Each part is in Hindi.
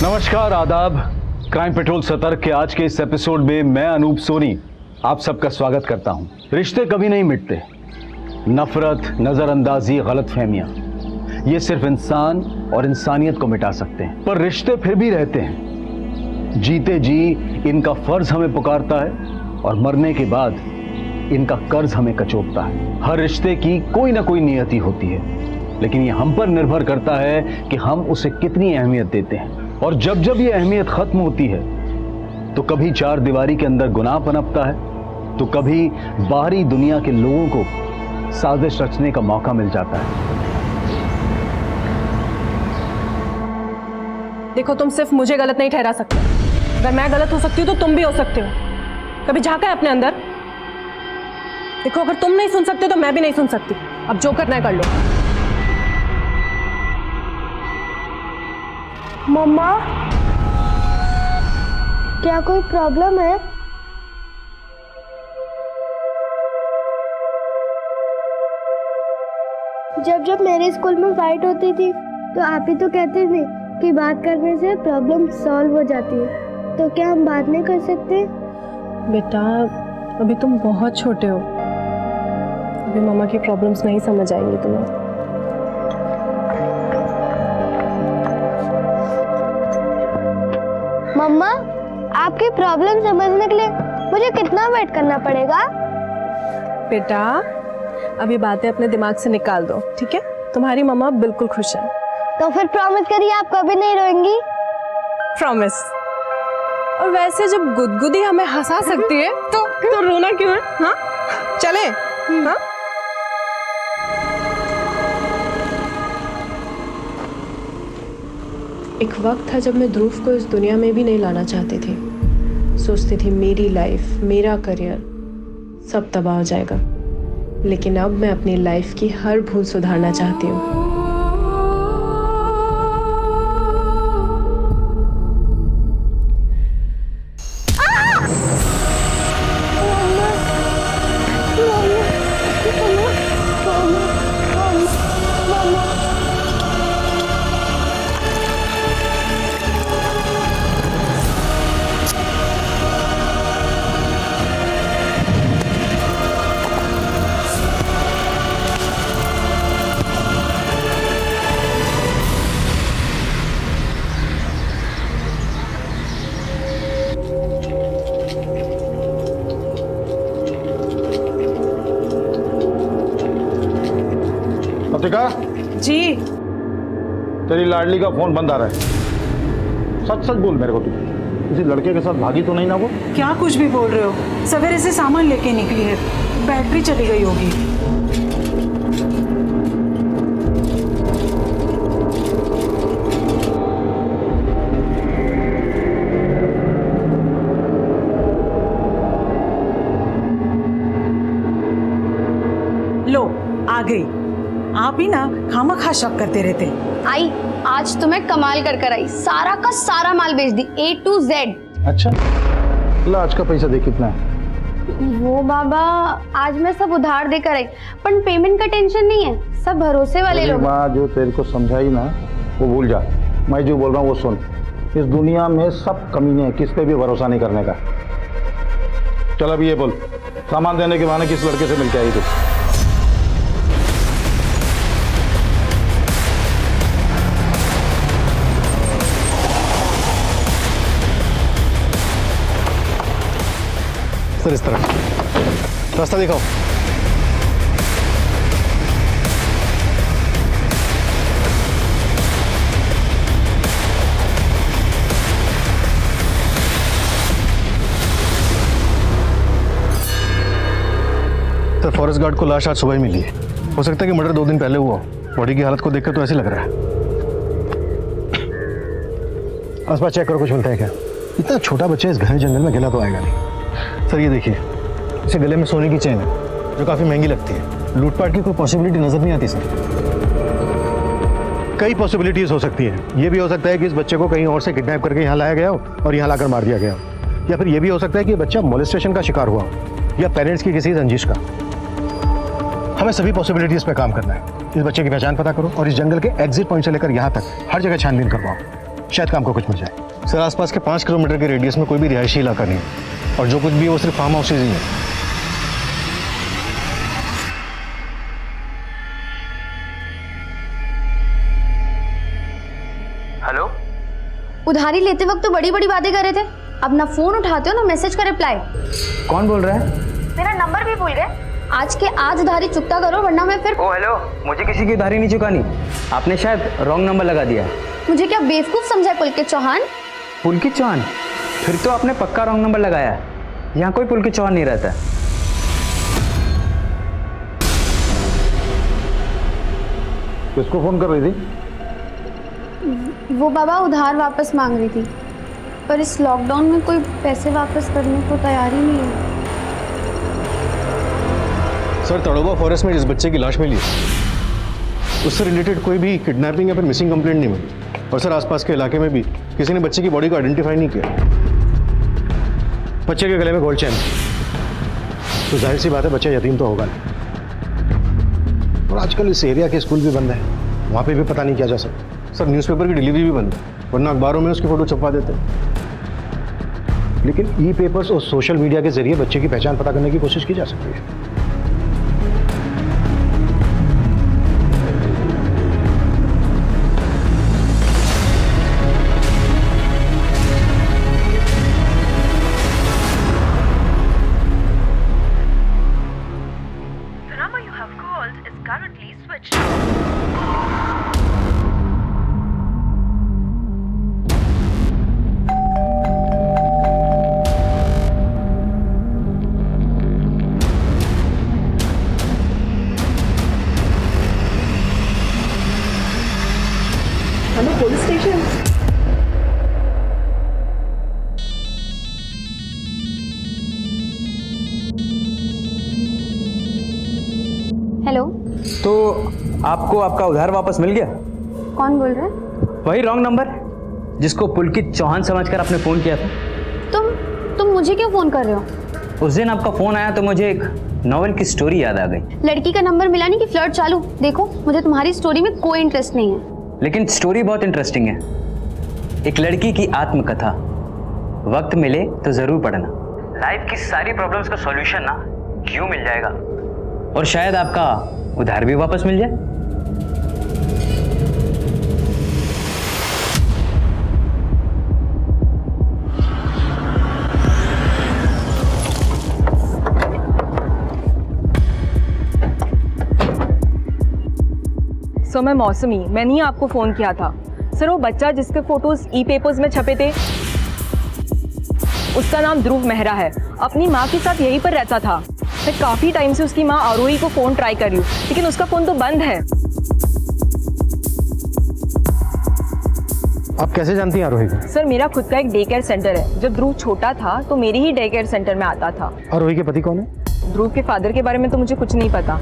नमस्कार, आदाब। क्राइम पेट्रोल सतर्क के आज के इस एपिसोड में मैं अनूप सोनी आप सबका स्वागत करता हूं। रिश्ते कभी नहीं मिटते। नफरत, नजरअंदाजी, गलतफहमियां, ये सिर्फ इंसान और इंसानियत को मिटा सकते हैं, पर रिश्ते फिर भी रहते हैं। जीते जी इनका फर्ज हमें पुकारता है और मरने के बाद इनका कर्ज हमें कचोटता है। हर रिश्ते की कोई ना कोई नियति होती है, लेकिन ये हम पर निर्भर करता है कि हम उसे कितनी अहमियत देते हैं। और जब जब ये अहमियत खत्म होती है तो कभी चार दीवारी के अंदर गुनाह पनपता है, तो कभी बाहरी दुनिया के लोगों को साजिश रचने का मौका मिल जाता है। देखो, तुम सिर्फ मुझे गलत नहीं ठहरा सकते। अगर मैं गलत हो सकती हूँ तो तुम भी हो सकते हो। कभी झांका है अपने अंदर? देखो, अगर तुम नहीं सुन सकते तो मैं भी नहीं सुन सकती। अब जो करना है कर लो। मम्मा, क्या कोई प्रॉब्लम है? जब जब मेरे स्कूल में फाइट होती थी तो आप ही तो कहते थे कि बात करने से प्रॉब्लम सॉल्व हो जाती है, तो क्या हम बात नहीं कर सकते? बेटा, अभी तुम बहुत छोटे हो। अभी मम्मा की प्रॉब्लम्स नहीं समझ आएंगी तुम्हें। मम्मा, आपकी प्रॉब्लम समझने के लिए मुझे कितना वेट करना पड़ेगा? बेटा, अभी बातें अपने दिमाग से निकाल दो, ठीक है? तुम्हारी मम्मा बिल्कुल खुश है। तो फिर प्रॉमिस करिए आप कभी नहीं रोएंगी। प्रॉमिस। और वैसे जब गुदगुदी हमें हंसा सकती है तो रोना क्यों है? हाँ, चले। हाँ, एक वक्त था जब मैं ध्रुव को इस दुनिया में भी नहीं लाना चाहती थी। सोचती थी मेरी लाइफ, मेरा करियर सब तबाह हो जाएगा। लेकिन अब मैं अपनी लाइफ की हर भूल सुधारना चाहती हूँ। जी, तेरी लाडली का फोन बंद आ रहा है। सच सच बोल मेरे को, तू किसी लड़के के साथ भागी तो नहीं ना? वो क्या कुछ भी बोल रहे हो? सवेरे से सामान लेके निकली है, बैटरी चली गई होगी। लो, आ गई। आप ही ना खामखा शक करते रहते। आई, आज तो मैं कमाल कर आई। सारा का सारा माल बेच दी, A to Z। अच्छा, ला आज का पैसा दे कितना है? वो बाबा, आज मैं सब उधार देकर आई, पर पेमेंट का टेंशन नहीं है। सब भरोसे वाले लोग। माँ जो तेरे को समझाई ना वो भूल जा। मैं जो बोल रहा हूँ वो सुन। इस दुनिया में सब कमीने हैं, किस पे भी भरोसा नहीं करने का। चल अब ये बोल, सामान देने के बहाने किस लड़के से मिलके आई तू? सर, इस तरफ रास्ता दिखाओ। सर, फॉरेस्ट गार्ड को लाश आज सुबह ही मिली है। हो सकता है कि मर्डर 2 दिन पहले हुआ। बॉडी की हालत को देखकर तो ऐसे लग रहा है। आसपास चेक करो, कुछ मिलता है क्या? इतना छोटा बच्चा इस घने जंगल में अकेला तो आएगा नहीं। सर ये देखिए, इसे गले में सोने की चेन है जो काफ़ी महंगी लगती है। लूटपाट की कोई पॉसिबिलिटी नज़र नहीं आती सर। कई पॉसिबिलिटीज़ हो सकती हैं। ये भी हो सकता है कि इस बच्चे को कहीं और से किडनैप करके यहाँ लाया गया हो और यहाँ लाकर मार दिया गया हो, या फिर ये भी हो सकता है कि ये बच्चा मोलेस्टेशन का शिकार हुआ हो या पेरेंट्स की किसी रंजिश का। हमें सभी पॉसिबिलिटीज़ पे काम करना है। इस बच्चे की पहचान पता करो और इस जंगल के एग्जिट पॉइंट से लेकर यहाँ तक हर जगह छानबीन करवाओ, शायद काम को कुछ मिल जाए। सर आसपास के 5 किलोमीटर के रेडियस में कोई भी रिहायशी इलाका नहीं है और जो कुछ भी है वो सिर्फ फार्म हाउसेज ही है। हेलो, उधारी लेते वक्त तो बड़ी बड़ी बातें कर रहे थे, अब ना फोन उठाते हो ना मैसेज का रिप्लाई। कौन बोल रहा है? मेरा नंबर भी भूल गए। आज के आज उधारी चुकता करो वरना मैं फिर। ओ हेलो, मुझे किसी की उधारी नहीं चुकानी। आपने शायद रॉन्ग नंबर लगा दिया। मुझे क्या बेवकूफ समझा पुलकित चौहान? पुलकित चौहान? फिर तो आपने पक्का रॉन्ग नंबर लगाया। यहाँ कोई पुलकित चौहान नहीं रहता। किसको फोन कर रही थी? वो बाबा उधार वापस मांग रही थी, पर इस लॉकडाउन में कोई पैसे वापस करने को तैयार ही नहीं है। सर तड़ोबा फॉरेस्ट में जिस बच्चे की लाश मिली उससे रिलेटेड कोई भी किडनैपिंग या फिर मिसिंग कंप्लेंट नहीं मिली, और सर आसपास के इलाके में भी किसी ने बच्चे की बॉडी को आइडेंटिफाई नहीं किया। बच्चे के गले में गोल्ड चेन, तो जाहिर सी बात है बच्चा यतीम तो होगा नहीं। और आजकल इस एरिया के स्कूल भी बंद है, वहाँ पे भी पता नहीं क्या जा सकता। सर न्यूज़पेपर की डिलीवरी भी बंद है, वरना अखबारों में उसकी फ़ोटो छपवा देते हैं। लेकिन ई पेपर्स और सोशल मीडिया के जरिए बच्चे की पहचान पता करने की कोशिश की जा सकती है। Hello police station. हेलो, तो आपको आपका उधार वापस मिल गया? कौन बोल रहा है? वही रॉन्ग नंबर जिसको पुलकित चौहान समझकर आपने फ़ोन किया था। तुम मुझे क्यों फोन कर रहे हो? उस दिन आपका फ़ोन आया तो मुझे एक नॉवेल की स्टोरी याद आ गई। लड़की का नंबर मिला नहीं कि फ्लर्ट चालू। देखो मुझे तुम्हारी स्टोरी में कोई इंटरेस्ट नहीं है। लेकिन स्टोरी बहुत इंटरेस्टिंग है। एक लड़की की आत्मकथा। वक्त मिले तो जरूर पढ़ना। लाइफ की सारी प्रॉब्लम्स का सॉल्यूशन ना यूं मिल जाएगा, और शायद आपका उधार भी वापस मिल जाए। सर मैं मौसमी, मैंने ही आपको फ़ोन किया था। सर वो बच्चा जिसके फोटोज ई पेपर्स में छपे थे, उसका नाम ध्रुव मेहरा है। अपनी माँ के साथ यहीं पर रहता था। मैं काफ़ी टाइम से उसकी माँ आरोही को फ़ोन ट्राई कर रही हूँ, लेकिन उसका फ़ोन तो बंद है। आप कैसे जानती हैं आरोही को? सर मेरा खुद का एक डे केयर सेंटर है। जब ध्रुव छोटा था तो मेरे ही डे केयर सेंटर में आता था। आरोही के पति कौन है? ध्रुव के फादर के बारे में तो मुझे कुछ नहीं पता।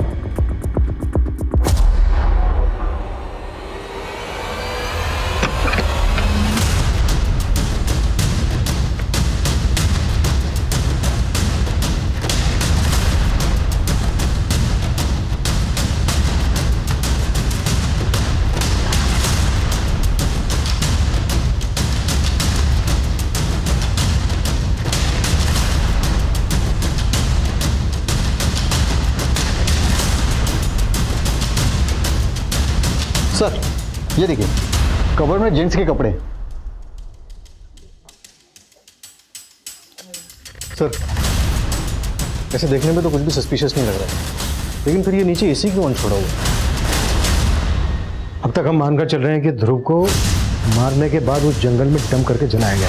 सर ये देखिए, कवर में जेंट्स के कपड़े। सर ऐसे देखने में तो कुछ भी सस्पिशियस नहीं लग रहा है, लेकिन फिर ये नीचे एसी क्यों ऑन छोड़ा हुआ? अब तक हम मानकर चल रहे हैं कि ध्रुव को मारने के बाद उस जंगल में डंप करके जलाया गया।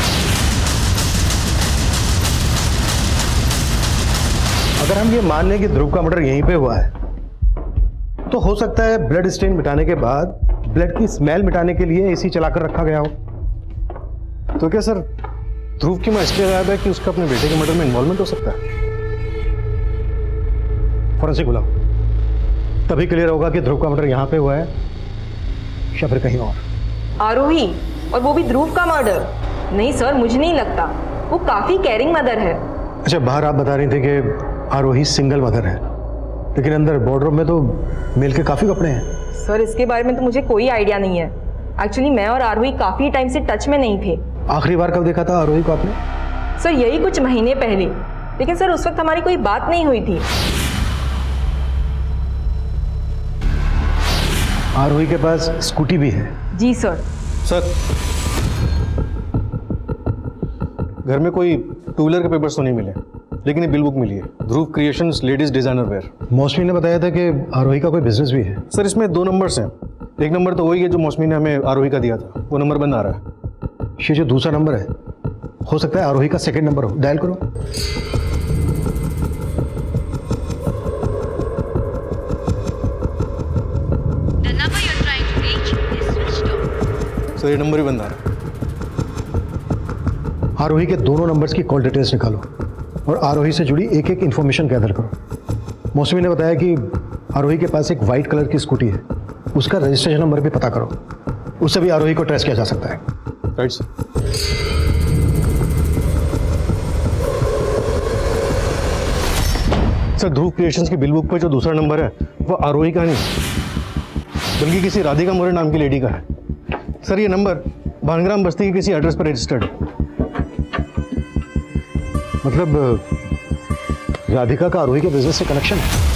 अगर हम ये मान लें कि ध्रुव का मर्डर यहीं पे हुआ है, तो हो सकता है ब्लड स्टेन मिटाने के बाद ब्लड की स्मेल मिटाने के लिए एसी चलाकर रखा गया हो। तो क्या सर ध्रुव की मां इसलिए गायब है कि उसका अपने बेटे के मर्डर में इन्वॉल्वमेंट हो सकता है। फॉरेंसिक बुलाओ, तभी क्लियर होगा कि ध्रुव का मर्डर यहाँ पे हुआ है या फिर कहीं और। आरोही, और वो भी ध्रुव का मर्डर? नहीं सर, मुझे नहीं लगता। वो काफी केयरिंग मदर है। अच्छा, बाहर आप बता रही थी कि आरोही सिंगल मदर है, लेकिन अंदर बोर्डरूम में तो मेल के काफी कपड़े हैं। सर इसके बारे में तो मुझे कोई आइडिया नहीं है। एक्चुअली मैं और आरोही काफी टाइम से टच में नहीं थे। आखिरी बार कब देखा था आरोही को आपने? सर यही कुछ महीने पहले, लेकिन सर उस वक्त हमारी कोई बात नहीं हुई थी। आरोही के पास स्कूटी भी है? जी सर। सर, घर में कोई टू व्हीलर के पेपर्स तो नहीं मिले, लेकिन ये बिल बुक मिली है, ध्रुव क्रिएशंस लेडीज डिजाइनर वेयर। मौसमी ने बताया था कि आरोही का कोई बिजनेस भी है। सर इसमें 2 नंबर्स हैं। एक नंबर तो वही है जो मौसमी ने हमें आरोही का दिया था, वो नंबर बंद आ रहा है। ये जो दूसरा नंबर है, हो सकता है आरोही का सेकंड नंबर हो। डायल करो। सर ये नंबर ही बंद आ रहा है। आरोही के दोनों नंबर्स की कॉल डिटेल्स निकालो और आरोही से जुड़ी एक एक इन्फॉर्मेशन गैदर करो। मौसमी ने बताया कि आरोही के पास एक वाइट कलर की स्कूटी है, उसका रजिस्ट्रेशन नंबर भी पता करो, उससे भी आरोही को ट्रेस किया जा सकता है। Right sir. सर ध्रुव क्रिएशंस की बिल बुक पे जो दूसरा नंबर है वो आरोही का नहीं, बल्कि किसी राधिका मोरे नाम की लेडी का है। सर ये नंबर भानग्राम बस्ती के किसी एड्रेस पर रजिस्टर्ड है। मतलब राधिका का आरोही के बिजनेस से कनेक्शन है।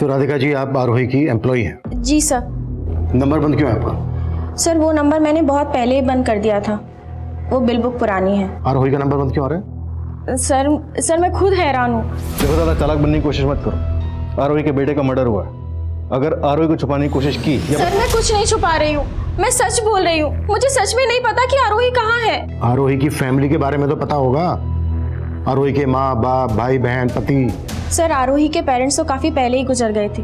तो राधिका जी, आप आरोही की एम्प्लॉई हैं? जी सर। नंबर बंद क्यों है आपका? सर वो नंबर मैंने बहुत पहले ही बंद कर दिया था, वो बिल बुक पुरानी है। आरोही का नंबर बंद क्यों आ रहा है? सर मैं खुद हैरान हूँ। देखो दादा, चालाक बनने की कोशिश मत करो। आरोही के बेटे का मर्डर हुआ है। अगर आरोही को छुपाने की कोशिश की सर मैं कुछ नहीं छुपा रही हूँ, मैं सच बोल रही हूँ। मुझे सच में नहीं पता कि आरोही कहाँ है। आरोही की फैमिली के बारे में तो पता होगा, आरोही के माँ बाप, भाई बहन, पति। सर आरोही के पेरेंट्स तो काफ़ी पहले ही गुजर गए थे,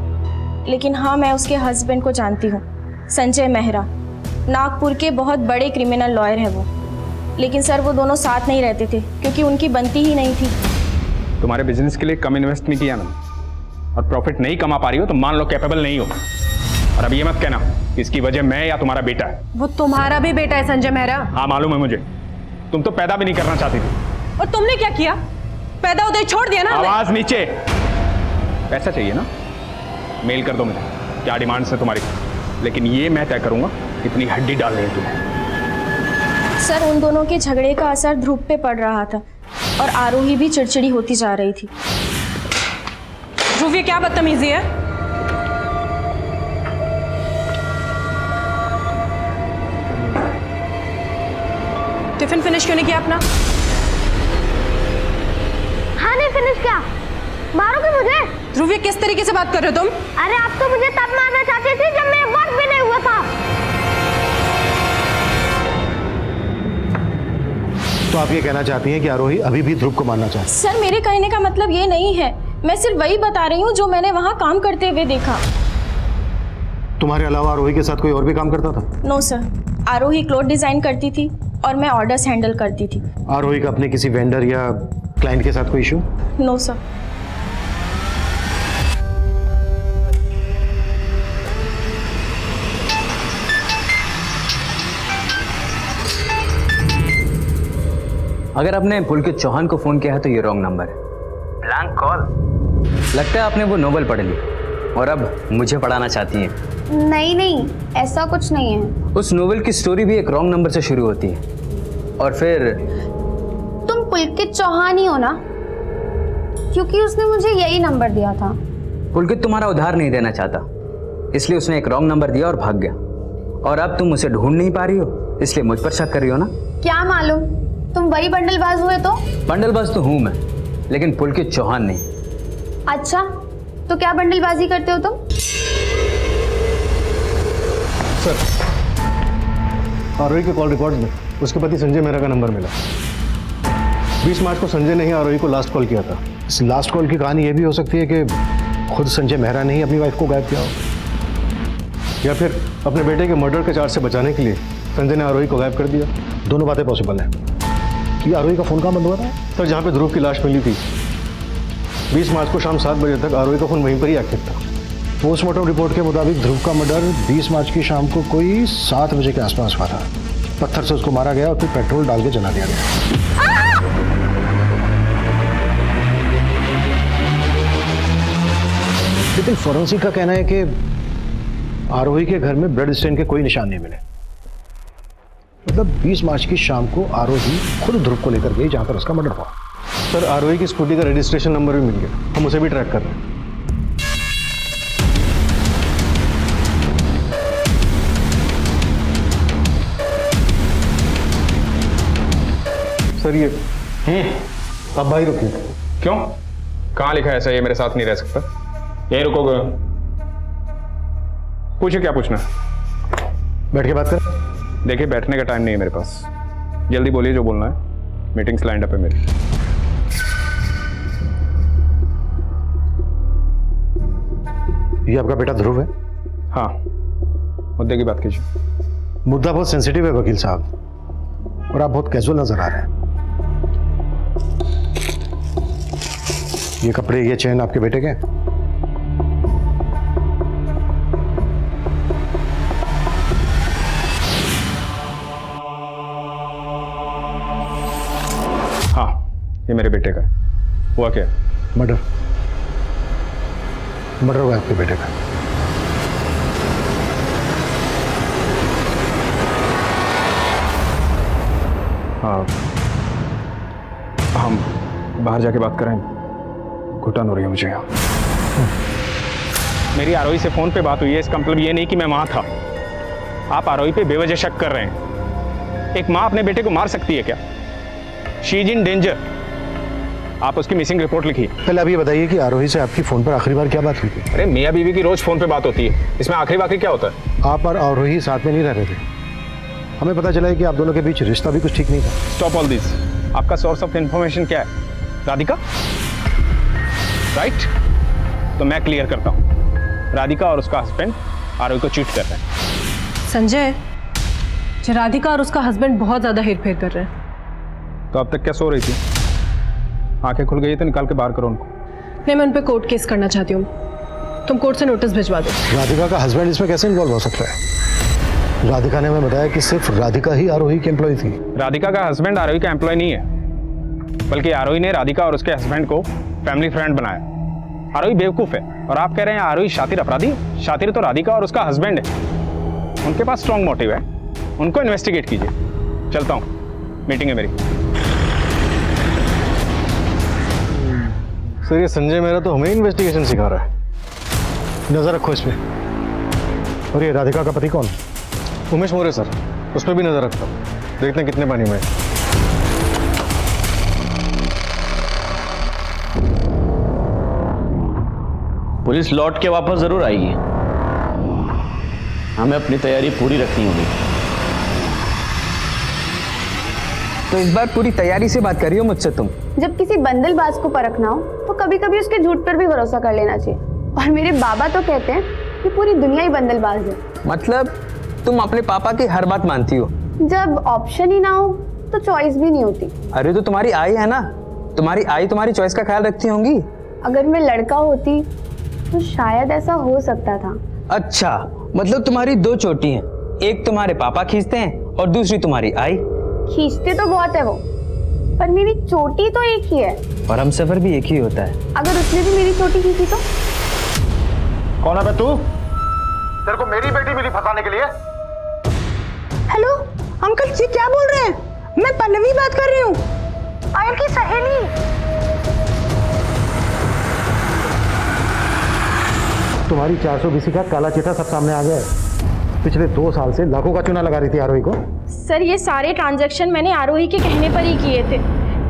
लेकिन हाँ मैं उसके हस्बैंड को जानती हूँ, संजय मेहरा। नागपुर के बहुत बड़े क्रिमिनल लॉयर हैं वो। लेकिन सर वो दोनों साथ नहीं रहते थे क्योंकि उनकी बनती ही नहीं थी। तुम्हारे बिजनेस के लिए कम इन्वेस्ट नहीं किया मैंने और प्रॉफिट नहीं कमा पा रही हो तो मान लो कैपेबल नहीं हो। और अब ये मत कहना कि इसकी वजह मैं या तुम्हारा बेटा है। वो तुम्हारा भी बेटा है संजय मेहरा। हाँ मालूम है मुझे, तुम तो पैदा भी नहीं करना चाहती थी। और तुमने क्या किया? पैदा होते ही छोड़ दिया ना हमें। आवाज नीचे। पैसा चाहिए ना, मेल कर दो मुझे, क्या डिमांड्स है तुम्हारी, लेकिन ये मैं तय करूंगा कितनी हड्डी डाल रही है तुम्हें। सर उन दोनों के झगड़े का असर ध्रुव पे पड़ रहा था और आरोही भी चिड़चिड़ी होती जा रही थी। ध्रुव ये क्या बदतमीजी है? टिफिन फिनिश क्यों नहीं किया अपना? हाँ नहीं फिनिश किया। मारोगे मुझे? ध्रुव ये किस तरीके से बात कर रहे हो तुम? अरे आप तो मुझे तब मारना चाहते थे जब मैं वक्त भी नहीं हुआ था। तो आप ये कहना चाहती हैं कि आरोही अभी भी ध्रुव को मारना चाहती है? सर मेरे कहने का मतलब ये नहीं है, मैं सिर्फ वही बता रही हूँ जो मैंने वहाँ काम करते हुए देखा। तुम्हारे अलावा आरोही के साथ कोई और भी काम करता था? नो सर, आरोही क्लोथ डिजाइन करती थी और मैं ऑर्डर्स हैंडल करती थी। आरोही का अपने किसी वेंडर या क्लाइंट के साथ कोई इशू? No sir. अगर आपने पुलकित चौहान को फोन किया है तो ये रॉन्ग नंबर है। Blank call. लगता है आपने वो नोवेल पढ़ ली और अब मुझे पढ़ाना चाहती हैं। नहीं नहीं, ऐसा कुछ नहीं है। उस नोवेल की स्टोरी भी एक रॉन्ग नंबर से शुरू होती है और फिर तुम पुलकित चौहान ही हो ना? क्योंकि उसने मुझे यही नंबर दिया था। पुलकित तुम्हारा उधार नहीं देना चाहता, इसलिए उसने एक रॉन्ग नंबर दिया और भाग गया। और अब तुम उसे ढूंढ नहीं पा रही हो, इसलिए मुझ पर शक कर रही हो ना? क्या मालूम, तुम वही बंडलबाज हुए तो? बंडलबाज तो हूं मैं, लेकिन पुलकित चौहान नहीं। अच्छा, तो क्या बंडलबाजी करते हो तुम? सर, आरोही के कॉल रिकॉर्ड में उसके पति संजय मेहरा का नंबर मिला। 20 मार्च को संजय ने ही आरोही को लास्ट कॉल किया था। इस लास्ट कॉल की कहानी ये भी हो सकती है कि खुद संजय मेहरा ने ही अपनी वाइफ को गायब किया हो, या फिर अपने बेटे के मर्डर के चार्ज से बचाने के लिए संजय ने आरोही को गायब कर दिया। दोनों बातें पॉसिबल हैं। कि आरोही का फोन कहाँ बंद हुआ था? सर, जहाँ पे ध्रुव की लाश मिली थी 20 मार्च को शाम 7 बजे तक आरोही का फोन वहीं पर ही एक्टिव था। पोस्टमार्टम रिपोर्ट के मुताबिक ध्रुव का मर्डर 20 मार्च की शाम को कोई 7 बजे के आसपास हुआ था। पत्थर से उसको मारा गया और फिर पेट्रोल डाल के जला दिया गया। लेकिन फोरेंसिक का कहना है कि आरोही के घर में ब्लड स्टेन के कोई निशान नहीं मिले। मतलब 20 मार्च की शाम को आरोही खुद ध्रुव को लेकर गई जहां पर उसका मर्डर हुआ। सर, आरोही की स्कूटी का रजिस्ट्रेशन नंबर भी मिल गया, हम उसे भी ट्रैक कर रहे हैं। सर, ये आप भाई रुकिए। क्यों? कहाँ लिखा है ऐसा ये मेरे साथ नहीं रह सकता? यहीं रुकोगे? पूछे क्या पूछना? बैठ के बात कर। देखिए, बैठने का टाइम नहीं है मेरे पास, जल्दी बोलिए जो बोलना है, मीटिंग्स लाइंड अप है मेरी। ये आपका बेटा ध्रुव है? हाँ, मुद्दे की बात कीजिए। मुद्दा बहुत सेंसिटिव है वकील साहब, और आप बहुत कैजुअल नजर आ रहे हैं। ये कपड़े, ये चेन आपके बेटे के? हाँ, ये मेरे बेटे का है। हुआ क्या? मर्डर हुआ आपके बेटे का। हाँ, हम बाहर जाके बात करेंगे, घुटन हो रही है मुझे यहाँ। मेरी आरोही से फोन पे बात हुई है, इसका मतलब ये नहीं कि मैं वहां था। आप आरोही पे बेवजह शक कर रहे हैं। एक माँ अपने बेटे को मार सकती है क्या? She is in danger. आप उसकी मिसिंग रिपोर्ट लिखिए। पहले आप ये बताइए कि आरोही से आपकी फोन पर आखिरी बार क्या बात हुई थी? अरे मियाँ बीवी की रोज फोन पे बात होती है, इसमें आखिरी बाखिरी क्या होता है? आप और आरोही साथ में नहीं रह रहे थे। हमें पता चला है कि आप दोनों के बीच रिश्ता भी कुछ ठीक नहीं था। Stop all this. आपका सोर्स ऑफ इंफॉर्मेशन क्या है? राधिका? राइट? तो मैं क्लियर करता हूँ, राधिका और उसका हस्बैंड आरोही को चीट कर रहे हैं। संजय, राधिका और उसका हस्बैंड बहुत ज्यादा हेरफेर कर रहे हैं। तो अब तक क्या सो रही थी? आंखें खुल गई तो निकाल के बाहर करो उनको। नहीं, मैं उन पे कोर्ट केस करना चाहती हूँ। तुम कोर्ट से नोटिस भिजवा दो। राधिका का हस्बैंड इसमें कैसे इन्वॉल्व हो सकता है? राधिका ने हमें बताया कि सिर्फ राधिका ही आरोही की एम्प्लॉय थी। राधिका का हस्बैंड आरोही का एम्प्लॉय नहीं है, बल्कि आरोही ने राधिका और उसके हस्बैंड को फैमिली फ्रेंड बनाया। आरोही बेवकूफ है और आप कह रहे हैं आरोही शातिर अपराधी? शातिर तो राधिका और उसका हस्बैंड है। उनके पास स्ट्रॉन्ग मोटिव है, उनको इन्वेस्टिगेट कीजिए। चलता हूँ, मीटिंग है मेरी। सर, ये संजय मेहरा तो हमें इन्वेस्टिगेशन सिखा रहा है। नजर रखो इस पे। और ये राधिका का पति कौन है? उमेश मौर्य सर, उस पर भी नजर रखता हूँ, देखते हैं कितने पानी में है। पुलिस लौट के वापस जरूर आएगी, हमें अपनी तैयारी पूरी रखनी होगी। तो इस बार पूरी तैयारी से बात कर रही हो मुझसे तुम? जब किसी बंदलबाज को परखना हो तो कभी कभी उसके झूठ पर भी भरोसा कर लेना चाहिए। और मेरे बाबा तो कहते हैं कि पूरी दुनिया ही बंदलबाज है। मतलब तुम अपने पापा की हर बात मानती हो? जब ऑप्शन ही ना हो तो चॉइस भी नहीं होती। अरे तो तुम्हारी आई है ना, तुम्हारी आई तुम्हारी चॉइस का ख्याल रखती होंगी। अगर मैं लड़का होती तो शायद ऐसा हो सकता था। अच्छा, मतलब तुम्हारी दो चोटी हैं, एक तुम्हारे पापा खींचते हैं और दूसरी तुम्हारी आई। खींचते तो बहुत है वो, पर मेरी चोटी तो एक ही है। और हम सफर भी एक ही होता है। अगर उसने भी मेरी चोटी खींची तो? कौन है बे तू? तेरे को मेरी बेटी मिली फंसाने के लिए। हेलो अंकल जी, क्या बोल रहे हैं? मैं पल्लवी बात कर रही हूँ, पायल की सहेली। तुम्हारी 420 का काला चिट्ठा सब सामने आ गया है। पिछले 2 साल से लाखों का चूना लगा रही थी आरोही को। सर ये सारे ट्रांजैक्शन मैंने आरोही के कहने पर ही किए थे,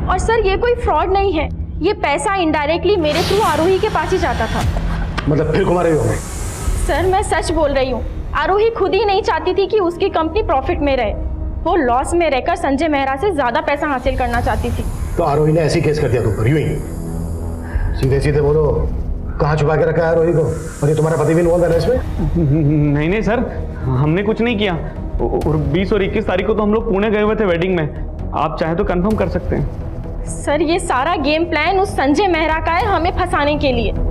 और सर ये कोई फ्रॉड नहीं है, ये पैसा इनडायरेक्टली मेरे थ्रू आरोही के पास ही जाता था। मतलब फिर घुमा रही हो? सर मैं सच बोल रही हूँ, आरोही खुद ही नहीं चाहती थी कि उसकी कंपनी प्रॉफिट में रहे, वो लॉस में रहकर संजय मेहरा से ज्यादा पैसा हासिल करना चाहती थी। तो आरोही ने ऐसी केस कर दिया तुम पर, यूं ही? सीधे सीधे बोलो, कहाँ छुपा के रखा है आरोही को? और ये तुम्हारा पति भी इन्वॉल्व है इसमें? नहीं सर, हमने कुछ नहीं किया। और 20 और 21 तारीख को तो हम लोग पुणे गए हुए थे वेडिंग में। आप चाहे तो कंफर्म कर सकते हैं। सर ये सारा गेम प्लान उस संजय मेहरा का है, हमें फंसाने के लिए।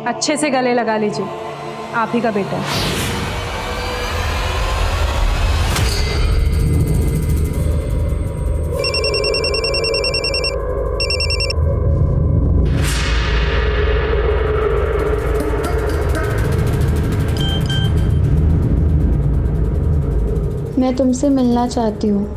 अच्छे से गले लगा लीजिए, आप ही का बेटा है। मैं तुमसे मिलना चाहती हूँ।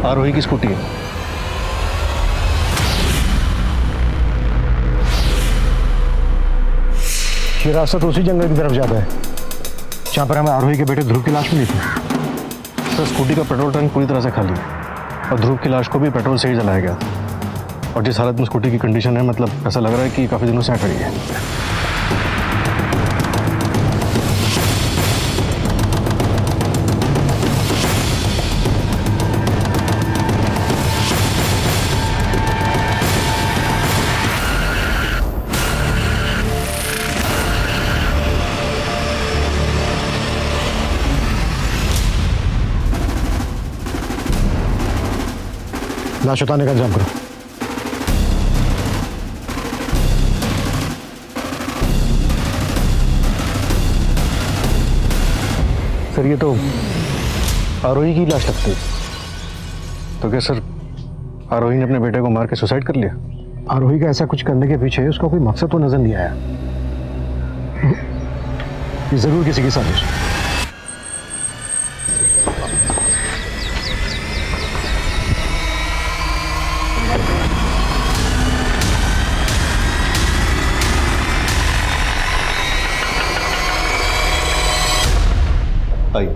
आरोही की स्कूटी है। ये रास्ता तो उसी जंगल की तरफ जाता है जहां पर हमें आरोही के बेटे ध्रुव की लाश मिली थी। सर स्कूटी का पेट्रोल टैंक पूरी तरह से खाली है और ध्रुव की लाश को भी पेट्रोल से ही जलाया गया। और जिस हालत में स्कूटी की कंडीशन है, मतलब ऐसा लग रहा है कि काफी दिनों से खड़ी है। लाश उतारने का इंतजाम करो। सर ये तो आरोही की लाश लगती है। तो क्या सर आरोही ने अपने बेटे को मार के सुसाइड कर लिया? आरोही का ऐसा कुछ करने के पीछे उसका कोई मकसद तो नजर नहीं आया। ये जरूर किसी की साजिश। आई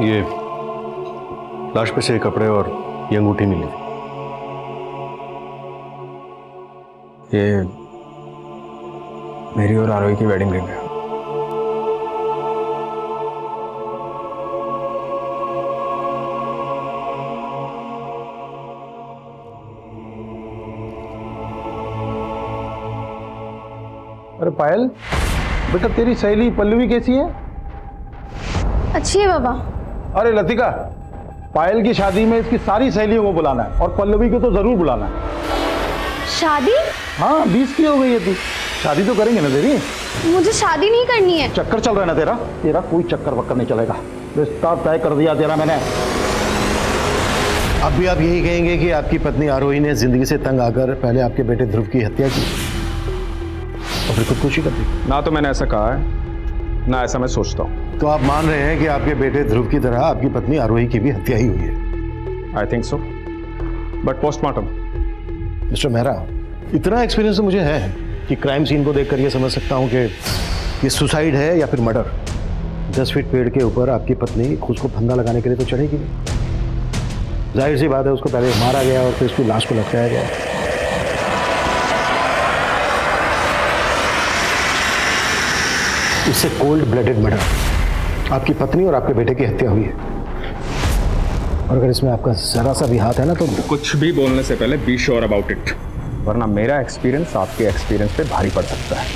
ये लाश पे से कपड़े और ये अंगूठी मिली। ये मेरी और आरोही की वेडिंग रिंग है। अरे पायल बेटा, तेरी सहेली पल्लवी कैसी है? अच्छी है बाबा। अरे लतिका, पायल की शादी में इसकी सारी सहेलियों को बुलाना है और पल्लवी को तो जरूर बुलाना है। शादी? हाँ 20 की हो गई है तू, शादी तो करेंगे ना तेरी। मुझे शादी नहीं करनी है। चक्कर चल रहा है ना तेरा? तेरा कोई चक्कर वक्कर नहीं चलेगा, रिश्ता तय कर दिया तेरा मैंने। अब भी आप यही कहेंगे कि आपकी पत्नी आरोही ने जिंदगी से तंग आकर पहले आपके बेटे ध्रुव की हत्या की और फिर खुदकुशी कर दी? ना तो मैंने ऐसा कहा है, ना ऐसा मैं सोचता हूँ। तो आप मान रहे हैं कि आपके बेटे ध्रुव की तरह आपकी पत्नी आरोही की भी हत्या ही हुई है? I think so, but postmortem. Mister Mehra, इतना एक्सपीरियंस तो मुझे है कि क्राइम सीन को देखकर ये समझ सकता हूँ कि ये सुसाइड है या फिर मर्डर। 10 फीट पेड़ के ऊपर आपकी पत्नी खुद को फंदा लगाने के लिए तो चढ़ेगी नहीं। जाहिर सी बात है उसको पहले मारा गया और फिर उसकी लाश को लटकाया गया। इससे कोल्ड ब्लडेड मर्डर, आपकी पत्नी और आपके बेटे की हत्या हुई है। और अगर इसमें आपका जरा सा भी हाथ है ना तो कुछ भी बोलने से पहले बी श्योर अबाउट इट, वरना मेरा एक्सपीरियंस आपके एक्सपीरियंस पे भारी पड़ सकता है।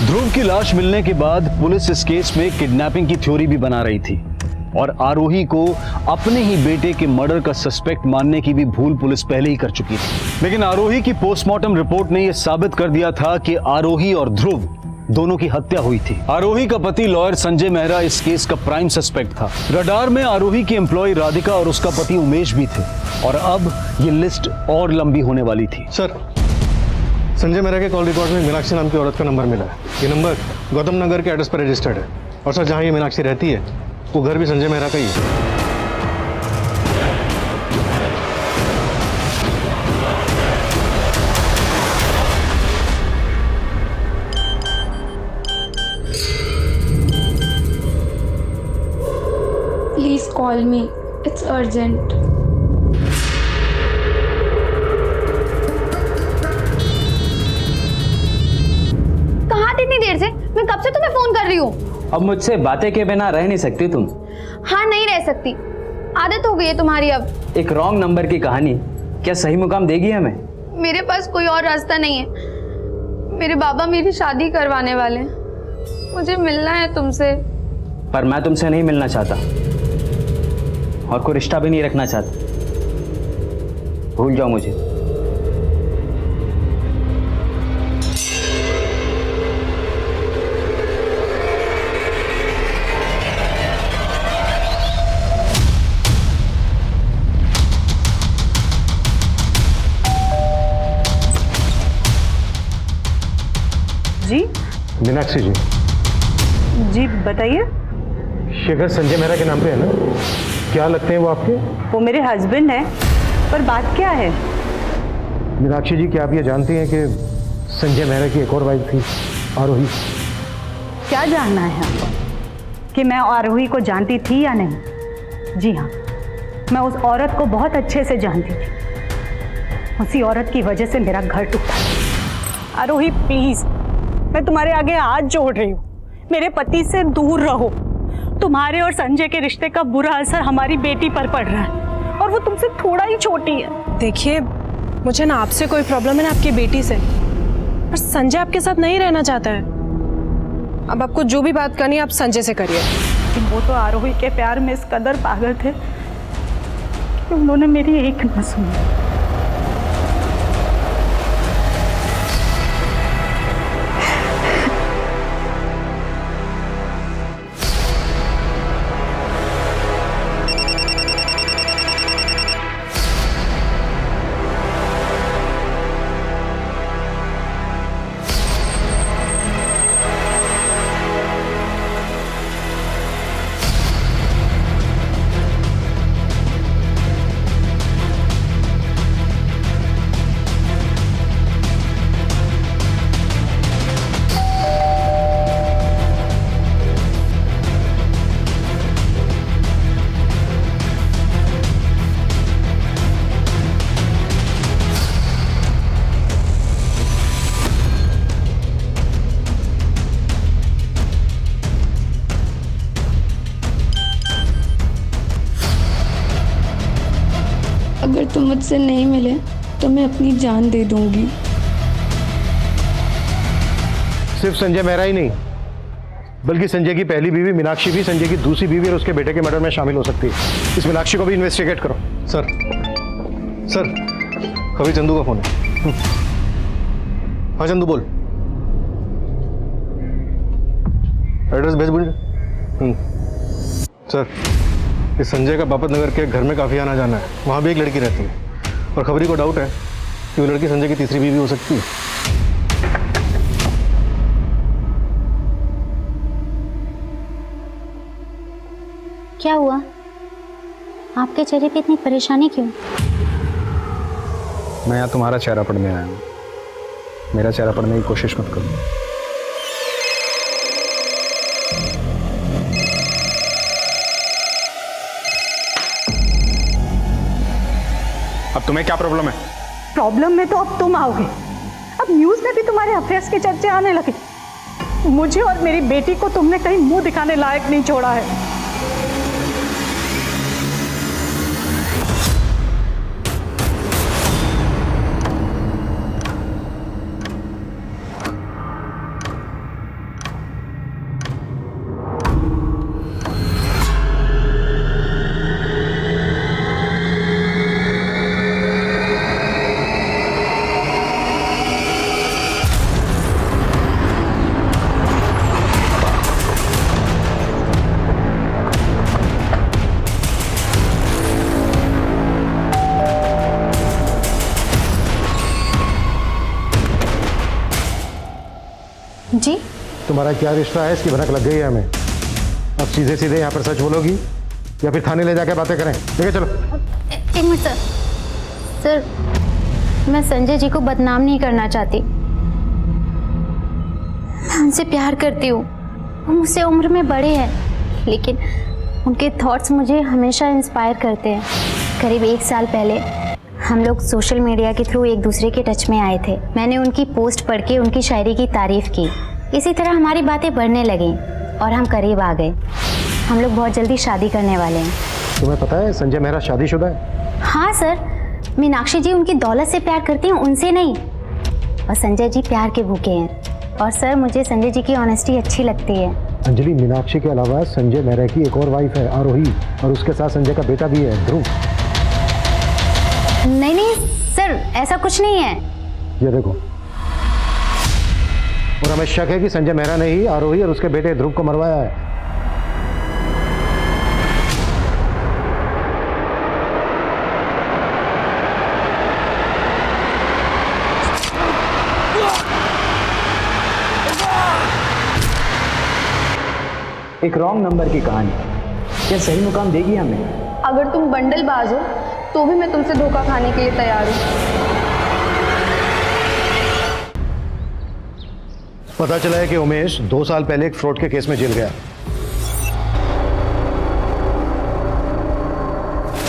ध्रुव की लाश मिलने के बाद पुलिस इस केस में किडनैपिंग की थ्योरी भी बना रही थी और आरोही को अपने ही बेटे के मर्डर का सस्पेक्ट मानने की भी भूल पुलिस पहले ही कर चुकी थी। लेकिन आरोही की पोस्टमार्टम रिपोर्ट ने यह साबित कर दिया था कि आरोही और ध्रुव दोनों की हत्या हुई थी। आरोही का पति लॉयर संजय मेहरा इस केस का प्राइम सस्पेक्ट था। रडार में आरोही की एम्प्लॉय राधिका और उसका पति उमेश भी थे और अब ये लिस्ट और लंबी होने वाली थी। सर, संजय मेहरा के कॉल रिकॉर्ड में मीनाक्षी नाम की औरत का नंबर मिला है। ये नंबर गौतम नगर के एड्रेस पर रजिस्टर्ड है और सर जहाँ ये मीनाक्षी रहती है वो घर भी संजय मेहरा का ही है। Please call me. It's urgent. कहाँ थी इतनी देर से? मैं कब से तुम्हें फोन कर रही हूँ। अब मुझसे बातें के बिना रह नहीं सकती तुम। हाँ, नहीं रह सकती, आदत हो गई है तुम्हारी अब। एक रॉन्ग नंबर की कहानी क्या सही मुकाम देगी हमें? मेरे पास कोई और रास्ता नहीं है। मेरे बाबा मेरी शादी करवाने वाले हैं, मुझे मिलना है तुमसे। पर मैं तुमसे नहीं मिलना चाहता और कोई रिश्ता भी नहीं रखना चाहता। भूल जाओ मुझे। जी मीनाक्षी जी। जी बताइए। शेखर संजय मेहरा के नाम पे है ना? क्या लगते हैं वो आपके? वो मेरे हस्बैंड हैं, पर बात क्या है? मीनाक्षी जी, क्या आप ये जानती हैं कि संजय मेहरा की एक और वाइफ थी, आरोही? क्या जानना है आपको कि मैं आरोही को जानती थी या नहीं? जी हाँ, मैं उस औरत को बहुत अच्छे से जानती थी। उसी औरत की वजह से मेरा घर टूटा। आरोही प्लीज, मैं तुम्हारे आगे हाथ जोड़ रही हूँ, मेरे पति से दूर रहो। तुम्हारे और संजय के रिश्ते का बुरा असर हमारी बेटी पर पड़ रहा है और वो तुमसे थोड़ा ही छोटी है। देखिए, मुझे ना आपसे कोई प्रॉब्लम है ना आपकी बेटी से, पर संजय आपके साथ नहीं रहना चाहता है। अब आपको जो भी बात करनी है आप संजय से करिए। वो तो आरोही के प्यार में इस कदर पागल थे कि उन्होंने मेरी एक न सुनी। अगर तुम मुझसे नहीं मिले तो मैं अपनी जान दे दूंगी। सिर्फ संजय मेहरा ही नहीं, बल्कि संजय की पहली बीवी मीनाक्षी भी संजय की दूसरी बीवी और उसके बेटे के मर्डर में शामिल हो सकती है। इस मीनाक्षी को भी इन्वेस्टिगेट करो। सर, अभी चंदू का फोन है। हाँ चंदू बोल। एड्रेस भेज बोल। सर, इस संजय का बापत नगर के घर में काफ़ी आना जाना है, वहाँ भी एक लड़की रहती है और खबरी को डाउट है कि वो लड़की संजय की तीसरी बीवी हो सकती है। क्या हुआ? आपके चेहरे पे इतनी परेशानी क्यों? मैं यहाँ तुम्हारा चेहरा पढ़ने आया हूँ, मेरा चेहरा पढ़ने की कोशिश मत करो। अब तुम्हें क्या प्रॉब्लम है? प्रॉब्लम में तो अब तुम आओगे। अब न्यूज में भी तुम्हारे अफेयर्स के चर्चे आने लगे। मुझे और मेरी बेटी को तुमने कहीं मुंह दिखाने लायक नहीं छोड़ा है। जी तुम्हारा क्या रिश्ता है इसकी भनक लग गई है हमें। अब सीधे सीधे यहाँ पर सच बोलोगी या फिर थाने ले जाकर बातें करें? ठीक है चलो। एक मिनट सर। सर मैं संजय जी को बदनाम नहीं करना चाहती। मैं उनसे प्यार करती हूँ, वो मुझसे उम्र में बड़े हैं, लेकिन उनके थॉट्स मुझे हमेशा इंस्पायर करते हैं। करीब 1 साल पहले हम लोग सोशल मीडिया के थ्रू एक दूसरे के टच में आए थे। मैंने उनकी पोस्ट पढ़ के उनकी शायरी की तारीफ की। इसी तरह हमारी बातें बढ़ने लगीं और हम करीब आ गए। हम लोग बहुत जल्दी शादी करने वाले हैं। तुम्हें पता है संजय मेहरा शादीशुदा है? हाँ सर, मीनाक्षी जी उनकी दौलत से प्यार करती हैं, उनसे नहीं। और संजय जी प्यार के भूखे हैं। और सर मुझे संजय जी की ऑनेस्टी अच्छी लगती है। अंजलि, मीनाक्षी के अलावा संजय मेहरा की एक और वाइफ है आरोही, और उसके साथ संजय का बेटा भी है ध्रुव। नहीं नहीं सर, ऐसा कुछ नहीं है। ये देखो, और हमें शक है कि संजय मेहरा ने ही आरोही और उसके बेटे ध्रुव को मरवाया है। एक रॉन्ग नंबर की कहानी क्या सही मुकाम देगी हमें? अगर तुम बंडलबाज हो तो भी मैं तुमसे धोखा खाने के लिए तैयार हूँ। पता चला है कि उमेश 2 साल पहले एक फ्रॉड के केस में जेल गया।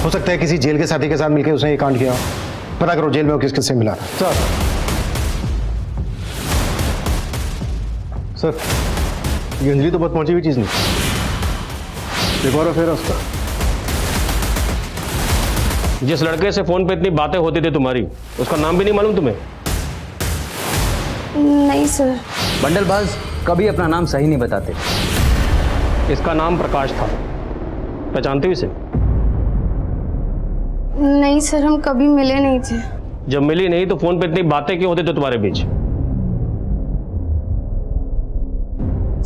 हो सकता है किसी जेल के साथी के साथ मिलकर उसने ये कांड किया। पता करो जेल में वो किस किस से मिला था। सर, ये अंजलि तो बहुत पहुंची हुई चीज नहीं। एक और अफेयर है उसका। जिस लड़के से फोन पे इतनी बातें होती थी तुम्हारी, उसका नाम भी नहीं मालूम तुम्हें? नहीं सर। बंडलबाज कभी अपना नाम सही नहीं बताते। इसका नाम प्रकाश था, पहचानते हो इसे? नहीं सर, हम कभी मिले नहीं थे। जब मिली नहीं तो फोन पे इतनी बातें क्यों होती थी तुम्हारे बीच?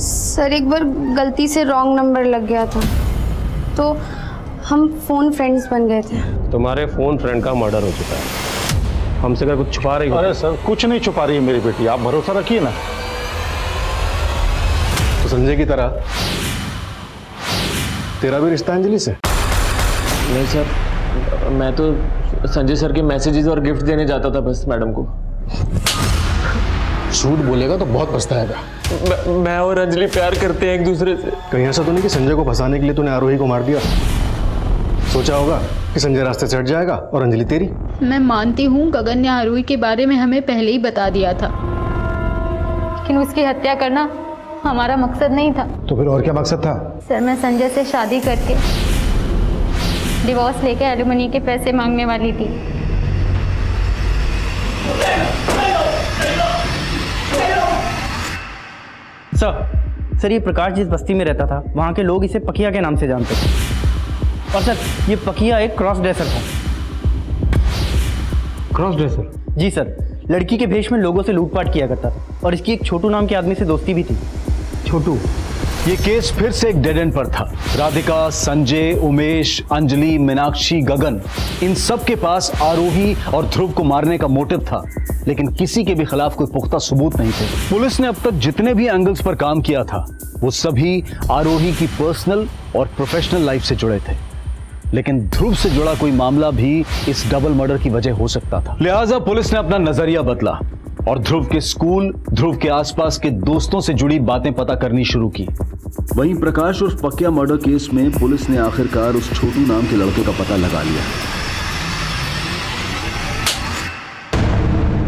सर एक बार गलती से रॉन्ग नंबर लग गया था, तो हम फोन फ्रेंड्स बन गए थे। तुम्हारे फोन फ्रेंड का मर्डर हो चुका है। हमसे अगर कुछ छुपा रही हो? अरे सर, कुछ नहीं छुपा रही है मेरी बेटी, आप भरोसा रखिए ना। तो संजय की तरह तेरा भी रिश्ता अंजलि से? नहीं सर, मैं तो संजय सर के मैसेजेस और गिफ्ट देने जाता था बस मैडम को। झूठ बोलेगा तो बहुत पछताएगा। मैं और अंजलि प्यार करते हैं एक दूसरे से। कहीं ऐसा तो नहीं कि संजय को फंसाने के लिए तूने आरोही को मार दिया? सोचा होगा कि संजय रास्ते से हट जाएगा और अंजलि तेरी। मैं मानती हूँ गगन ने आरोही के बारे में हमें पहले ही बता दिया था, लेकिन उसकी हत्या करना हमारा मकसद नहीं था। तो फिर और क्या मकसद था? सर मैं संजय से शादी करके डिवोर्स लेके एलिमनी के पैसे मांगने वाली थी। सर ये प्रकाश जिस बस्ती में रहता था वहाँ के लोग इसे पकिया के नाम से जानते थे। और सर ये पकिया एक क्रॉस ड्रेसर था। Cross dresser? जी सर, लड़की के भेष में लोगों से लूटपाट किया करता था और इसकी एक छोटू नाम के आदमी से दोस्ती भी थी। छोटू, ये केस फिर से एक डेड एंड पर था। राधिका, संजय, उमेश, अंजलि, मीनाक्षी, गगन, इन सब के पास आरोही और ध्रुव को मारने का मोटिव था, लेकिन किसी के भी खिलाफ कोई पुख्ता सबूत नहीं थे। पुलिस ने अब तक जितने भी एंगल्स पर काम किया था वो सभी आरोही की पर्सनल और प्रोफेशनल लाइफ से जुड़े थे। लेकिन ध्रुव से जुड़ा कोई मामला भी इस डबल मर्डर की वजह हो सकता था। लिहाजा पुलिस ने अपना नजरिया बदला और ध्रुव के स्कूल, ध्रुव के आसपास के दोस्तों से जुड़ी बातें पता करनी शुरू की। वहीं प्रकाश उर्फ पकिया मर्डर केस में पुलिस ने आखिरकार उस छोटू नाम के लड़के का पता लगा लिया।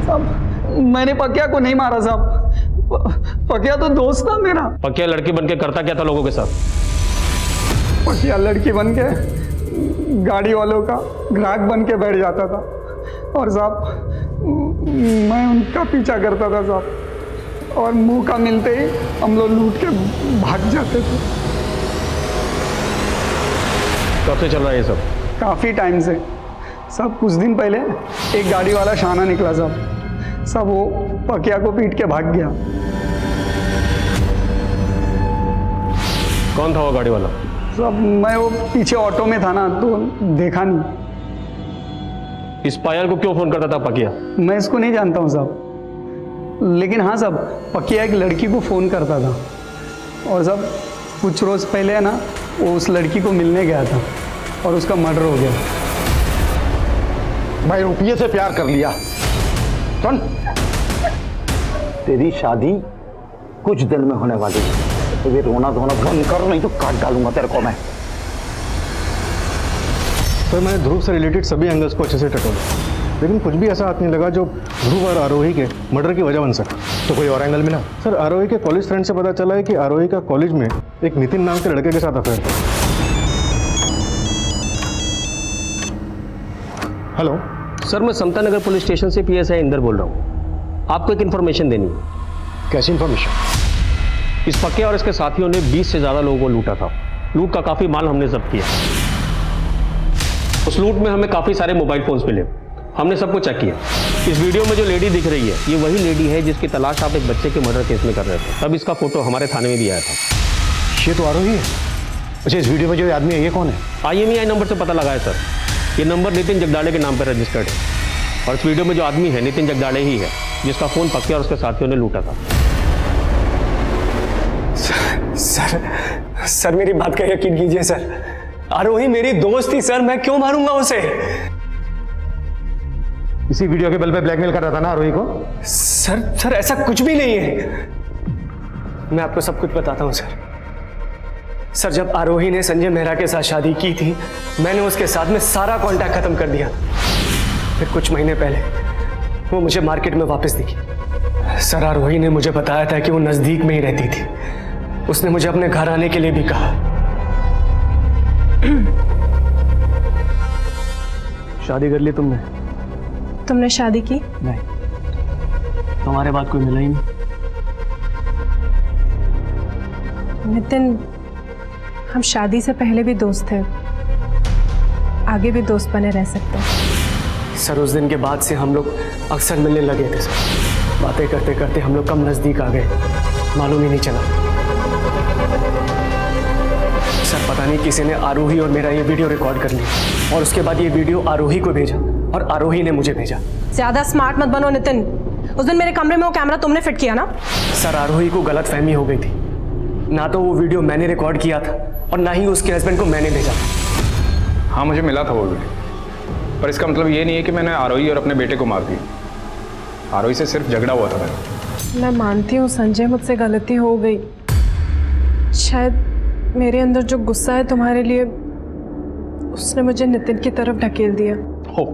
साहब, मैंने पकिया को नहीं मारा साहब। पकिया तो दोस्त था मेरा। पकिया लड़की बनके करता क्या था लोगों के साथ? पकिया लड़की बन के गाड़ी वालों का ग्राहक बन के बैठ जाता था और साहब मैं उनका पीछा करता था साहब, और मौका मिलते ही हम लोग लूट के भाग जाते थे। कब से चल रहा है ये सब? काफ़ी टाइम से सब। कुछ दिन पहले एक गाड़ी वाला शाना निकला साहब, सब वो पकिया को पीट के भाग गया। कौन था वो गाड़ी वाला? सब मैं वो पीछे ऑटो में था ना, तो देखा नहीं। इस पायल को क्यों फोन करता था पकिया? मैं इसको नहीं जानता हूँ साहब, लेकिन हाँ साहब, पकिया एक लड़की को फ़ोन करता था और सब कुछ रोज़ पहले है ना वो उस लड़की को मिलने गया था और उसका मर्डर हो गया। भाई रुपये से प्यार कर लिया। सुन, तेरी शादी कुछ दिन में होने वाली है, तो ये रोना धोना बंद कर, नहीं तो काट डालूंगा तेरे को मैं। सर मैंने ध्रुव से रिलेटेड सभी एंगल्स को अच्छे से टटोला, लेकिन कुछ भी ऐसा हाथ नहीं लगा जो ध्रुव और आरोही के मर्डर की वजह बन सका। तो कोई और एंगल मिला? सर आरोही के कॉलेज फ्रेंड से पता चला है कि आरोही का कॉलेज में एक नितिन नाम के लड़के के साथ अफेयर था। हेलो सर, मैं समता नगर पुलिस स्टेशन से PSI इंदर बोल रहा हूँ। आपको एक इन्फॉर्मेशन देनी है। कैसी इन्फॉर्मेशन? इस पक्के और इसके साथियों ने 20 से ज़्यादा लोगों को लूटा था। लूट का काफ़ी माल हमने जब्त किया। उस लूट में हमें काफ़ी सारे मोबाइल फोन्स मिले। हमने सबको चेक किया। इस वीडियो में जो लेडी दिख रही है, ये वही लेडी है जिसकी तलाश आप एक बच्चे के मर्डर केस में कर रहे थे। तब इसका फोटो हमारे थाने में भी आया था। ये तो आरोही है। अच्छा, इस वीडियो में जो आदमी है ये कौन है? IMEI नंबर से पता लगा है सर। ये नंबर नितिन जगदाड़े के नाम पर रजिस्टर्ड है और इस वीडियो में जो आदमी है नितिन जगदाड़े ही है जिसका फोन पक्के और उसके साथियों ने लूटा था। सर मेरी बात का यकीन कीजिए सर, आरोही मेरी दोस्त थी सर, मैं क्यों मारूंगा उसे? इसी वीडियो के बल पे ब्लैकमेल कर रहा था ना आरोही को? सर ऐसा कुछ भी नहीं है। मैं आपको सब कुछ बताता हूँ सर। जब आरोही ने संजय मेहरा के साथ शादी की थी, मैंने उसके साथ में सारा कांटेक्ट खत्म कर दिया। फिर कुछ महीने पहले वो मुझे मार्केट में वापस दिखी। सर आरोही ने मुझे बताया था कि वो नजदीक में ही रहती थी। उसने मुझे अपने घर आने के लिए भी कहा। शादी कर ली तुमने? तुमने शादी की? नहीं, तुम्हारे बाद कोई मिला ही नहीं। नितिन, हम शादी से पहले भी दोस्त थे, आगे भी दोस्त बने रह सकते हैं। सर उस दिन के बाद से हम लोग अक्सर मिलने लगे थे सर। बातें करते करते हम लोग कम नज़दीक आ गए, मालूम ही नहीं चला। सर पता नहीं किसी ने आरोही और मेरा ये वीडियो रिकॉर्ड कर लिया और उसके बाद ये वीडियो आरोही को भेजा और आरोही ने मुझे भेजा। ज्यादा स्मार्ट मत बनो नितिन। उस दिन मेरे कमरे में वो कैमरा तुमने फिट किया ना? सर आरोही को गलत फहमी हो गई थी। ना तो वो वीडियो मैंने रिकॉर्ड किया था और ना ही उसके हस्बैंड को मैंने भेजा। हाँ मुझे मिला था वो वीडियो, पर इसका मतलब ये नहीं है कि मैंने आरोही और अपने बेटे को मार दिया। आरोही से सिर्फ झगड़ा हुआ था मेरा। मैं मानती हूँ संजय, मुझसे गलती हो गई। शायद मेरे अंदर जो गुस्सा है तुम्हारे लिए, उसने मुझे नितिन की तरफ ढकेल दिया। हो,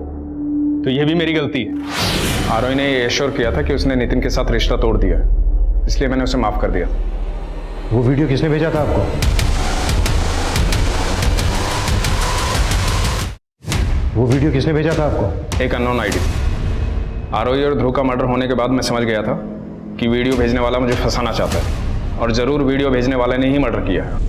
तो ये भी मेरी गलती है। आरोही ने ये एश्योर किया था कि उसने नितिन के साथ रिश्ता तोड़ दिया, इसलिए मैंने उसे माफ कर दिया। वो वीडियो किसने भेजा था आपको? वो वीडियो किसने भेजा था आपको? एक अननोन आईडी। आरोही और ध्रुव का मर्डर होने के बाद मैं समझ गया था कि वीडियो भेजने वाला मुझे फंसाना चाहता है और जरूर वीडियो भेजने वाले ने ही मर्डर किया है।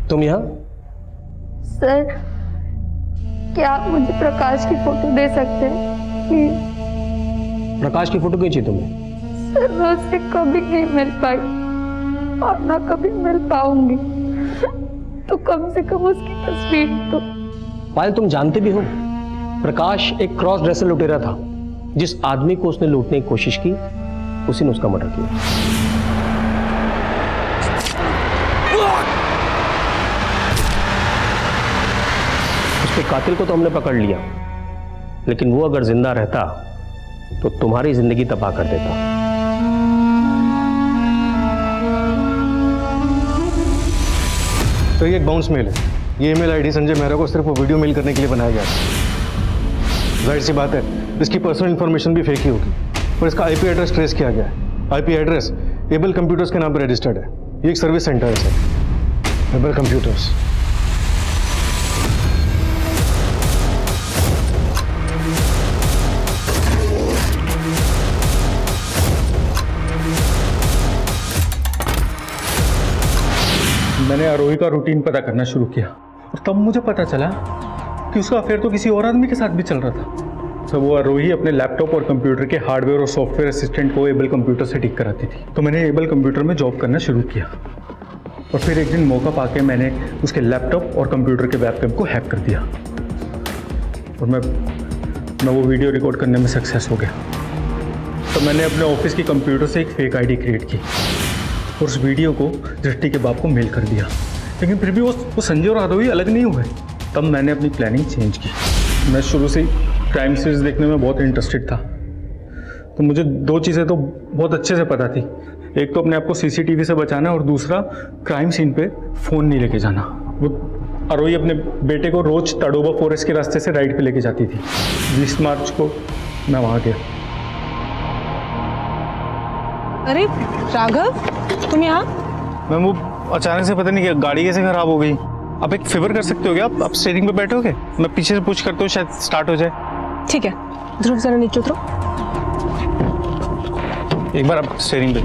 तुम यहाँ? सर, क्या आप मुझे प्रकाश की फोटो दे सकते हैं प्लीज? प्रकाश की फोटो चाहिए तुम्हें? सर मैं उससे कभी नहीं मिल पाई और ना कभी मिल पाऊंगी, तो कम से कम उसकी तस्वीर तो। पायल, तुम जानते भी हो प्रकाश एक क्रॉस ड्रेसर लुटेरा था। जिस आदमी को उसने लूटने की कोशिश की उसी ने उसका मर्डर किया। उसके कातिल को तो हमने पकड़ लिया, लेकिन वो अगर जिंदा रहता तो तुम्हारी जिंदगी तबाह कर देता। तो ये एक बाउंस मेल है। ये ईमेल आईडी संजय मेहरा को सिर्फ वो वीडियो मेल करने के लिए बनाया गया था। जाहिर सी बात है इसकी पर्सनल इंफॉर्मेशन भी फेक ही होगी, और इसका आईपी एड्रेस ट्रेस किया गया है। आईपी एड्रेस एबल कंप्यूटर्स के नाम पर रजिस्टर्ड है। ये एक सर्विस सेंटर है सर, एबल कंप्यूटर्स। मैंने आरोही का रूटीन पता करना शुरू किया और तब मुझे पता चला कि उसका अफेयर तो किसी और आदमी के साथ भी चल रहा था। तो वो आरोही अपने लैपटॉप और कंप्यूटर के हार्डवेयर और सॉफ्टवेयर असिस्टेंट को एबल कंप्यूटर से ठीक कराती थी। तो मैंने एबल कंप्यूटर में जॉब करना शुरू किया और फिर एक दिन मौका पाके मैंने उसके लैपटॉप और कंप्यूटर के वेबकैम को हैक कर दिया और मैं वो वीडियो रिकॉर्ड करने में सक्सेस हो गया। तो मैंने अपने ऑफिस की कंप्यूटर से एक फेक आईडी क्रिएट की और उस वीडियो को दृष्टि के बाप को मेल कर दिया, लेकिन फिर भी वो संजय और आरोही अलग नहीं हुए। तब मैंने अपनी प्लानिंग चेंज की। मैं शुरू से क्राइम सीरीज देखने में बहुत इंटरेस्टेड था, तो मुझे दो चीज़ें तो बहुत अच्छे से पता थी। एक तो अपने आप को सीसीटीवी से बचाना और दूसरा क्राइम सीन पे फ़ोन नहीं लेके जाना। वो आरोही अपने बेटे को रोज ताडोबा फॉरेस्ट के रास्ते से राइड पे लेके जाती थी। 20 मार्च को मैं वहाँ गया। अरे राघव, तुम यहाँ? मैम वो अचानक से पता नहीं क्या गाड़ी कैसे खराब हो गई। आप एक फेवर कर सकते हो क्या? आप स्टीयरिंग पे बैठोगे? मैं पीछे से पुश करता हूँ, शायद स्टार्ट हो जाए। ठीक है, ध्रुव जरा नीचे उतरो। एक बार आप स्टीयरिंग पे।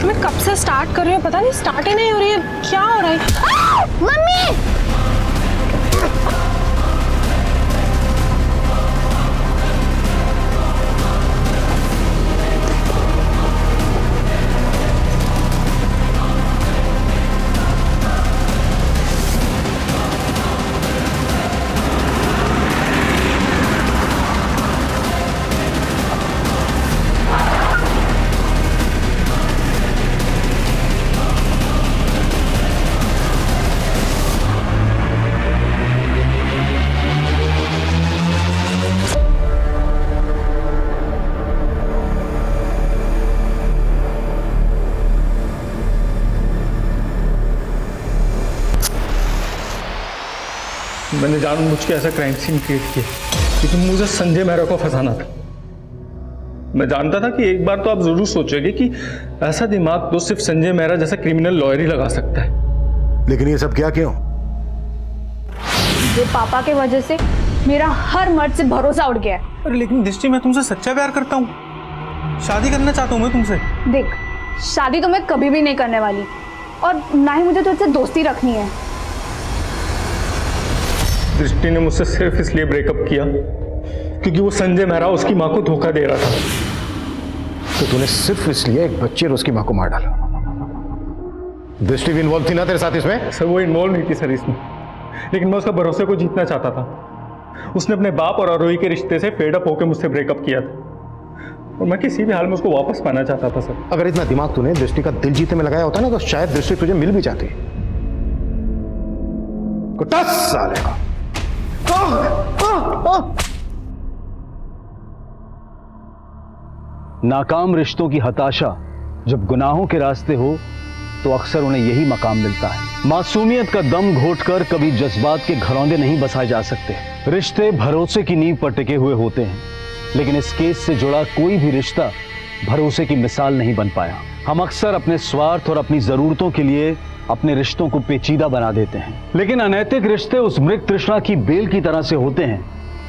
मैं कब से स्टार्ट कर रही हूँ, पता नहीं स्टार्ट ही नहीं हो रही है। क्या हो रहा है? मम्मी! मैंने जानबूझ के ऐसा क्राइम सीन क्रिएट किया क्योंकि मुझे संजय मेहरा को फंसाना था। मैं जानता था कि एक बार तो आप जरूर सोचोगे कि ऐसा दिमाग तो सिर्फ संजय मेहरा जैसा क्रिमिनल लॉयर ही लगा सकता है। लेकिन ये सब क्या क्यों? जो पापा के वजह से मेरा हर मर्द से भरोसा उठ गया है। अरे लेकिन दृष्टि, मैं तुमसे सच्चा प्यार करता हूँ, शादी करना चाहता हूँ मैं तुमसे। देख, शादी तो मैं कभी भी नहीं करने वाली और ना ही मुझे तुझसे दोस्ती रखनी है। दृष्टि ने मुझसे सिर्फ इसलिए ब्रेकअप किया क्योंकि वो संजय मेहरा उसकी माँ को धोखा दे रहा था। तो तूने सिर्फ इसलिए एक बच्चे और उसकी माँ को मार डाला? दृष्टि भी इन्वॉल्व थी ना तेरे साथ इसमें? सर वो इन्वॉल्व नहीं थी सर इसमें, लेकिन मैं उसका भरोसे को जीतना चाहता था। उसने अपने बाप और आरोही के रिश्ते से फेड अप होकर मुझसे ब्रेकअप किया था और मैं किसी भी हाल में उसको वापस पाना चाहता था सर। अगर इतना दिमाग तूने दृष्टि का दिल जीतने में लगाया होता ना तो शायद दृष्टि तुझे मिल भी जाती। कुटास साले का। नाकाम रिश्तों की हताशा जब गुनाहों के रास्ते हो तो अक्सर उन्हें यही मकाम मिलता है। मासूमियत का दम घोटकर कभी जज्बात के घरौंदे नहीं बसाए जा सकते। रिश्ते भरोसे की नींव पर टिके हुए होते हैं, लेकिन इस केस से जुड़ा कोई भी रिश्ता भरोसे की मिसाल नहीं बन पाया। हम अक्सर अपने स्वार्थ और अपनी जरूरतों के लिए अपने रिश्तों को पेचीदा बना देते हैं, लेकिन अनैतिक रिश्ते उस मृग तृष्णा की बेल की तरह से होते हैं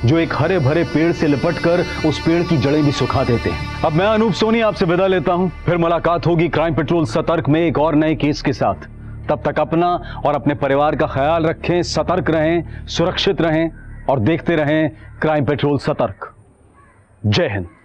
जो एक हरे भरे पेड़ से लिपटकर उस पेड़ की जड़ें भी सुखा देते हैं। अब मैं अनूप सोनी आपसे विदा लेता हूं, फिर मुलाकात होगी क्राइम पेट्रोल सतर्क में एक और नए केस के साथ। तब तक अपना और अपने परिवार का ख्याल रखें, सतर्क रहें, सुरक्षित रहें और देखते रहें क्राइम पेट्रोल सतर्क। जय हिंद।